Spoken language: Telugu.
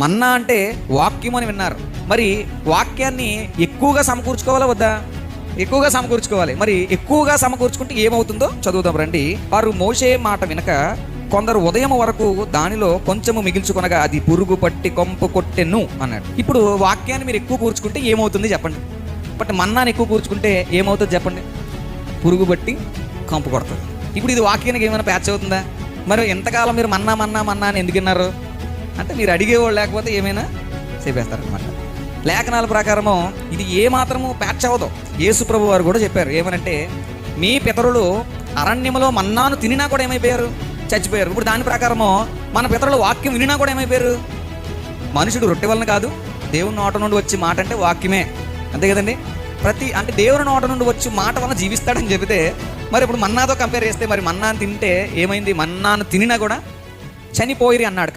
మన్నా అంటే వాక్యం అని విన్నారు. మరి వాక్యాన్ని ఎక్కువగా సమకూర్చుకోవాలా వద్దా? ఎక్కువగా సమకూర్చుకోవాలి. మరి ఎక్కువగా సమకూర్చుకుంటే ఏమవుతుందో చదువుదాం రండి. వారు మోషే మాట వినక కొందరు ఉదయం వరకు దానిలో కొంచెము మిగిల్చుకొనగా అది పురుగు పట్టి కొంపు కొట్టెను అన్నాడు. ఇప్పుడు వాక్యాన్ని మీరు ఎక్కువ కూర్చుకుంటే ఏమవుతుంది చెప్పండి? బట్ మన్నాన్ని ఎక్కువ కూర్చుకుంటే ఏమవుతుంది చెప్పండి? పురుగు పట్టి కంపు కొడుతుంది. ఇప్పుడు ఇది వాక్యానికి ఏమైనా ప్యాచ్ అవుతుందా? మరి ఎంతకాలం మీరు మన్నా మన్నా మన్నా అని ఎందుకు విన్నారు అంటే మీరు అడిగేవాళ్ళు లేకపోతే ఏమైనా చెప్పేస్తారనమాట. లేఖనాల ప్రకారము ఇది ఏమాత్రము ప్యాచ్ అవ్వదు. యేసు ప్రభు వారు కూడా చెప్పారు ఏమనంటే, మీ పితరులు అరణ్యములో మన్నాను తినినా కూడా ఏమైపోయారు? చచ్చిపోయారు. ఇప్పుడు దాని ప్రకారము మన పితరులు వాక్యం వినినా కూడా ఏమైపోయారు? మనుషుడు రొట్టె వలన కాదు, దేవుని నోట నుండి వచ్చే మాట అంటే వాక్యమే, అంతే కదండి. అంటే దేవుని నోట నుండి వచ్చి మాట వలన జీవిస్తాడని చెబితే మరి ఇప్పుడు మన్నాతో కంపేర్ చేస్తే మరి మన్నాను తింటే ఏమైంది? మన్నాను తినినా కూడా చనిపోయిరి అన్నాడు.